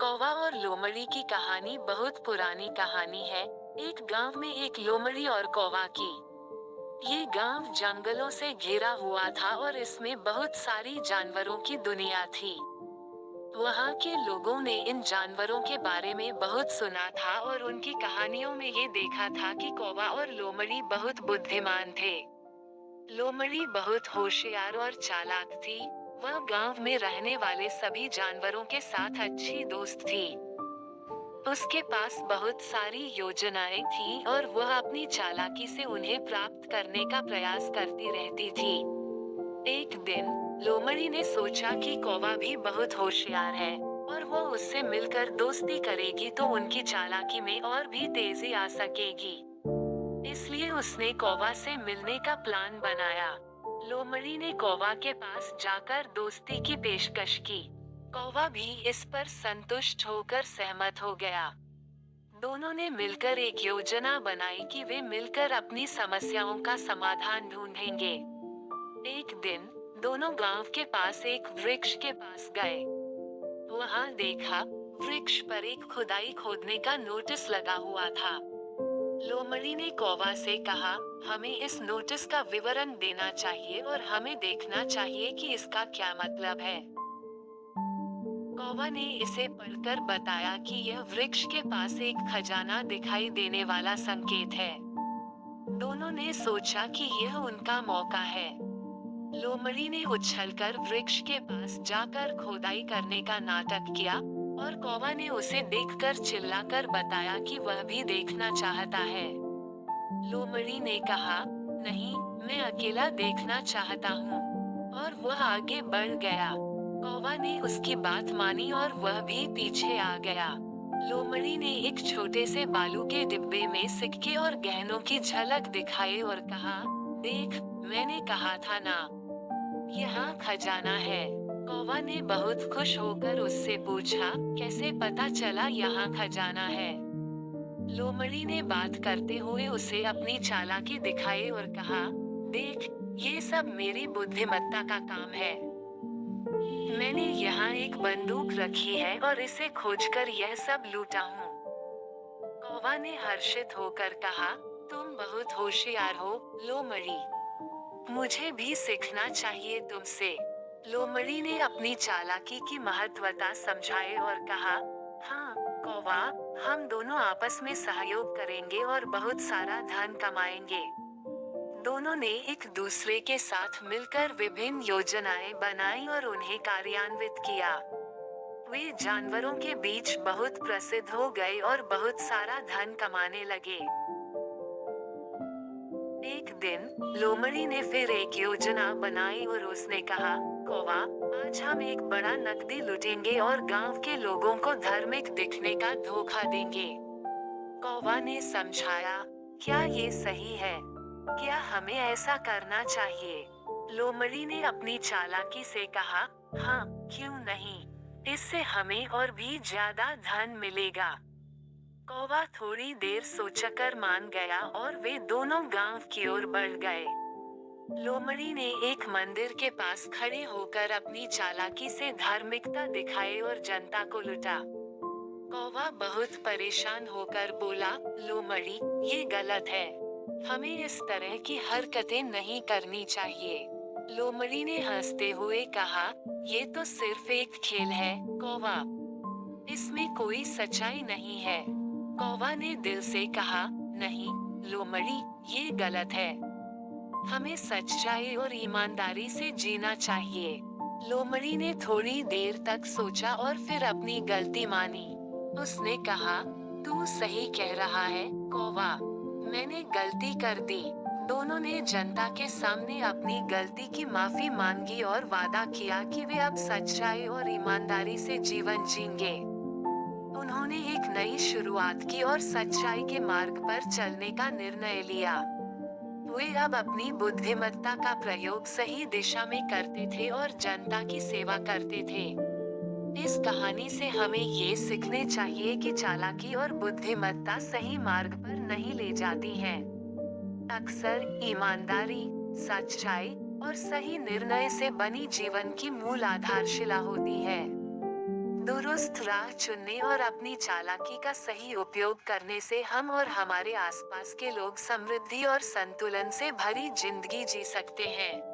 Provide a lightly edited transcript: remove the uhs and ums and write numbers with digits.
कौवा और लोमड़ी की कहानी बहुत पुरानी कहानी है। एक गांव में एक लोमड़ी और कौवा की। ये गांव जंगलों से घिरा हुआ था और इसमें बहुत सारी जानवरों की दुनिया थी। वहाँ के लोगों ने इन जानवरों के बारे में बहुत सुना था और उनकी कहानियों में ये देखा था कि कौवा और लोमड़ी बहुत बुद्धिमान थे। लोमड़ी बहुत होशियार और चालाक थी। वह गांव में रहने वाले सभी जानवरों के साथ अच्छी दोस्त थी। उसके पास बहुत सारी योजनाएं थीं और वह अपनी चालाकी से उन्हें प्राप्त करने का प्रयास करती रहती थी। एक दिन लोमड़ी ने सोचा कि कौवा भी बहुत होशियार है और वो उससे मिलकर दोस्ती करेगी तो उनकी चालाकी में और भी तेजी आ सकेगी। इसलिए उसने कौवा से मिलने का प्लान बनाया। लोमड़ी ने कौवा के पास जाकर दोस्ती की पेशकश की। कौवा भी इस पर संतुष्ट होकर सहमत हो गया। दोनों ने मिलकर एक योजना बनाई कि वे मिलकर अपनी समस्याओं का समाधान ढूंढेंगे। एक दिन दोनों गांव के पास एक वृक्ष के पास गए। वहां देखा, वृक्ष पर एक खुदाई खोदने का नोटिस लगा हुआ था। लोमड़ी ने कौवा से कहा, हमें इस नोटिस का विवरण देना चाहिए और हमें देखना चाहिए कि इसका क्या मतलब है। कौवा ने इसे पढ़कर बताया कि यह वृक्ष के पास एक खजाना दिखाई देने वाला संकेत है। दोनों ने सोचा कि यह उनका मौका है। लोमड़ी ने उछलकर वृक्ष के पास जाकर खोदाई करने का नाटक किया और कौवा ने उसे देखकर चिल्लाकर बताया कि वह भी देखना चाहता है। लोमड़ी ने कहा, नहीं, मैं अकेला देखना चाहता हूँ, और वह आगे बढ़ गया। कौवा ने उसकी बात मानी और वह भी पीछे आ गया। लोमड़ी ने एक छोटे से बालू के डिब्बे में सिक्के और गहनों की झलक दिखाई और कहा, देख, मैंने कहा था ना, यहाँ खजाना है। कौवा ने बहुत खुश होकर उससे पूछा, कैसे पता चला यहाँ खजाना है? लोमड़ी ने बात करते हुए उसे अपनी चालाकी दिखाई और कहा, देख, ये सब मेरी बुद्धिमत्ता का काम है। मैंने यहाँ एक बंदूक रखी है और इसे खोजकर यह सब लूटा हूँ। कौवा ने हर्षित होकर कहा, तुम बहुत होशियार हो, लोमड़ी। मुझे भी सीखना चाहिए तुमसे। लोमड़ी ने अपनी चालाकी की महत्वता समझाई और कहा, हाँ, कौवा, हम दोनों आपस में सहयोग करेंगे और बहुत सारा धन कमाएंगे। दोनों ने एक दूसरे के साथ मिलकर विभिन्न योजनाएं बनाई और उन्हें कार्यान्वित किया। वे जानवरों के बीच बहुत प्रसिद्ध हो गए और बहुत सारा धन कमाने लगे। एक दिन लोमड़ी ने फिर एक योजना बनाई और उसने कहा, कौवा, आज हम एक बड़ा नकदी लूटेंगे और गांव के लोगों को धार्मिक दिखने का धोखा देंगे। कौवा ने समझाया, क्या ये सही है? क्या हमें ऐसा करना चाहिए? लोमड़ी ने अपनी चालाकी से कहा, हाँ, क्यों नहीं? इससे हमें और भी ज्यादा धन मिलेगा। कौवा थोड़ी देर सोचकर मान गया और वे दोनों गांव की ओर बढ़ गए। लोमड़ी ने एक मंदिर के पास खड़े होकर अपनी चालाकी से धार्मिकता दिखाई और जनता को लुटा। कौवा बहुत परेशान होकर बोला, लोमड़ी, ये गलत है। हमें इस तरह की हरकतें नहीं करनी चाहिए। लोमड़ी ने हंसते हुए कहा, ये तो सिर्फ एक खेल है, कौवा। इसमें कोई सच्चाई नहीं है। कौवा ने दिल से कहा, नहीं, लोमड़ी, ये गलत है। हमें सच्चाई और ईमानदारी से जीना चाहिए। लोमड़ी ने थोड़ी देर तक सोचा और फिर अपनी गलती मानी। उसने कहा, तू सही कह रहा है, कौवा। मैंने गलती कर दी। दोनों ने जनता के सामने अपनी गलती की माफी मांगी और वादा किया कि वे अब सच्चाई और ईमानदारी से जीवन जीएंगे। उन्होंने एक नई शुरुआत की और सच्चाई के मार्ग पर चलने का निर्णय लिया। वे अब अपनी बुद्धिमत्ता का प्रयोग सही दिशा में करते थे और जनता की सेवा करते थे। इस कहानी से हमें ये सीखने चाहिए कि चालाकी और बुद्धिमत्ता सही मार्ग पर नहीं ले जाती हैं। अक्सर ईमानदारी, सच्चाई और सही निर्णय से बनी जीवन की मूल आधारशिला होती है। दुरुस्त राह चुनने और अपनी चालाकी का सही उपयोग करने से हम और हमारे आसपास के लोग समृद्धि और संतुलन से भरी जिंदगी जी सकते हैं।